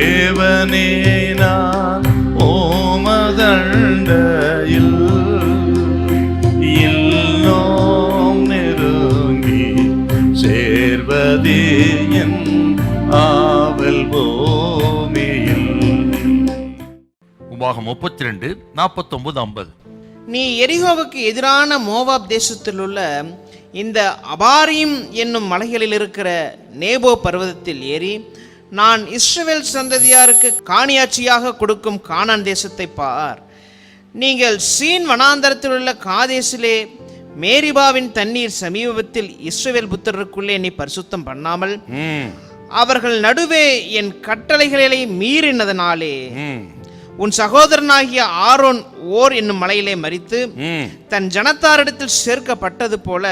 தேவனே நான் ஓமதண்டையில் இன்னும் நெருங்கி சேர்வதே என் ஆவல் பூமியில். உபாகம் 32:49-50. நீ எரிகோவுக்கு எதிரான மோவாப் தேசத்தில் உள்ள இந்த அபாரீம் என்னும் மலைகளில் இருக்கிற நேபோ பர்வதத்தில் ஏறி நான் இஸ்ரவேல் சந்ததியாருக்கு காணியாட்சியாக கொடுக்கும் கானான் தேசத்தை பார். நீங்கள் சீன் வனாந்தரத்தில் உள்ள காதேசிலே மேரிபாவின் தண்ணீர் சமீபத்தில் இஸ்ரவேல் புத்திரருக்குள்ளே நீ பரிசுத்தம் பண்ணாமல் அவர்கள் நடுவே என் கட்டளைகளை மீறினதனாலே உன் சகோதரனாகிய ஆரோன் ஓர் என்னும் மலையிலே மரித்து தன் ஜனத்தாரிடத்தில் சேர்க்கப்பட்டது போல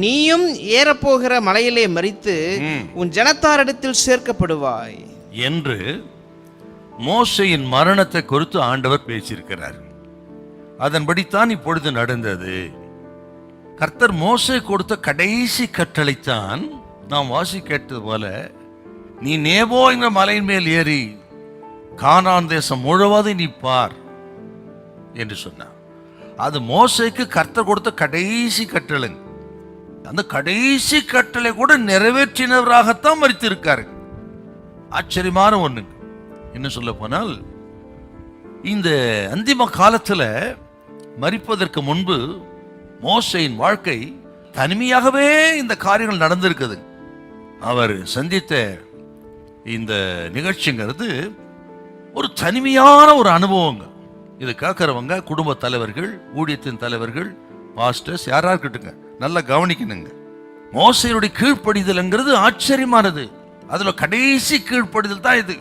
நீயும் ஏறப்போகிற மலையிலே மரித்து உன் ஜனத்தாரிடத்தில் சேர்க்கப்படுவாய் என்று மோசேயின் மரணத்தை குறித்து ஆண்டவர் பேசியிருக்கிறார். அதன்படித்தான் இப்பொழுது நடந்தது. கர்த்தர் மோசே கொடுத்த கடைசி கட்டளைத்தான் நாம் வாசி கேட்டது போல, நீ நேபோ என்ற மலையின் மேல் ஏறி கானான் தேசம் முழுவதும் நீ பார் என்று சொன்னார். அது மோசேக்கு கர்த்தர் கொடுத்த கடைசி கட்டளை. அந்த கடைசி கட்டளை கூட நிறைவேற்றினவராகத்தான் மரித்திருக்காரு. ஆச்சரியமான ஒண்ணு. என்ன சொல்ல போனால், இந்த அந்திம காலத்துல மரிப்பதற்கு முன்பு மோசேயின் வாழ்க்கை தனிமையாகவே இந்த காரியங்கள் நடந்திருக்குது. அவர் சந்தித்த இந்த நிகழ்ச்சிங்கிறது ஒரு தனிமையான ஒரு அனுபவங்க. இது கேட்கிறவங்க குடும்ப தலைவர்கள், ஊழியத்தின் தலைவர்கள், பாஸ்டர்ஸ் யாரா இருக்கட்டுங்க, நல்லா கவனிக்கணுங்க. மோசேயுடைய கீழ்ப்படிதல்ங்கிறது ஆச்சரியமானது. அதுல கடைசி கீழ்ப்படிதல் தான் இது.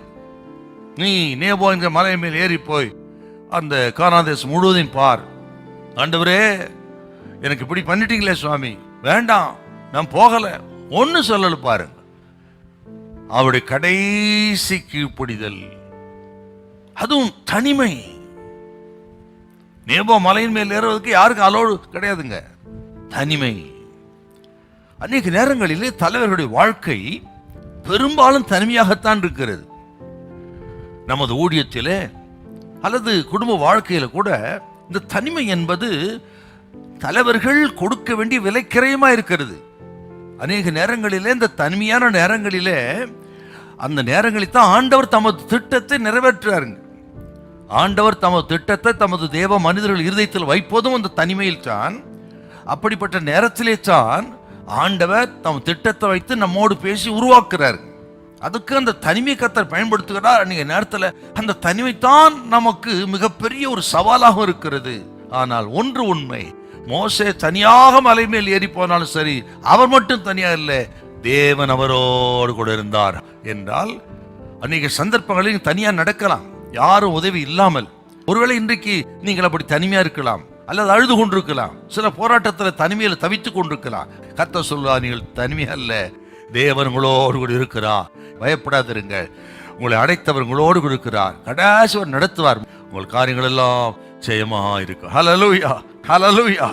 நீ நேபோ என்கிற மலை மேல் ஏறி போய் அந்த கானான் தேசம் முழுவதையும் பார். ஆண்டவரே, எனக்கு இப்படி பண்ணிட்டீங்களே சுவாமி, வேண்டாம், நான் போகல, ஒன்னு சொல்லல பாருங்க. அவருடைய கடைசி கீழ்ப்படிதல், அதுவும் தனிமை. நேபோ மலையின் மேல் ஏறுவதற்கு யாருக்கும் அலோடு கிடையாதுங்க. தனிமை. அநேக நேரங்களிலே தலைவர்களுடைய வாழ்க்கை பெரும்பாலும் தனிமையாகத்தான் இருக்கிறது. நமது ஊழியத்திலே அல்லது குடும்ப வாழ்க்கையில கூட இந்த தனிமை என்பது தலைவர்கள் கொடுக்க வேண்டிய விலைக்கிரயமா இருக்கிறது. அநேக நேரங்களிலே இந்த தனிமையான நேரங்களிலே அந்த நேரங்களில் தான் ஆண்டவர் தமது திட்டத்தை நிறைவேற்றுறாருங்க. ஆண்டவர் தமது திட்டத்தை தமது தேவ மனிதர்கள் இருதயத்தில் வைப்பதும் அந்த தனிமையில் தான். அப்படிப்பட்ட நேரத்திலே தான் ஆண்டவர் தம் திட்டத்தை வைத்து நம்மோடு பேசி உருவாக்குறாரு. அதுக்கு அந்த தனிமை கர்த்தர் பயன்படுத்துகிறார். அன்றைய நேரத்தில் அந்த தனிமை தான் நமக்கு மிகப்பெரிய ஒரு சவாலாக இருக்கிறது. ஆனால் ஒன்று உண்மை, மோசே தனியாக மலை மேல் ஏறி போனாலும் சரி, அவர் மட்டும் தனியா இல்லை, தேவன் அவரோடு கூட இருந்தார் என்றால் அநேக சந்தர்ப்பங்களில் தனியா நடக்கலாம், யாரும் உதவி இல்லாமல். ஒருவேளை இன்றைக்கு நீங்கள் அப்படி தனிமையா இருக்கலாம், அல்லது அழுது கொண்டிருக்கலாம், சில போராட்டத்தில் தனிமையில் தவித்துக் கொண்டிருக்கலாம். கர்த்தர் சொல்லுவார், நீங்கள் தனிமையா அல்ல, தேவன் உங்களோடு கூட இருக்கிறார், பயப்படாதிருங்கள், உங்களை அடைத்தவர் உங்களோடு கூட இருக்கிறார், கடைசி நடத்துவார், உங்கள் காரியங்கள் எல்லாம் ஜெயமா இருக்கும். ஹல்லேலூயா, ஹல்லேலூயா.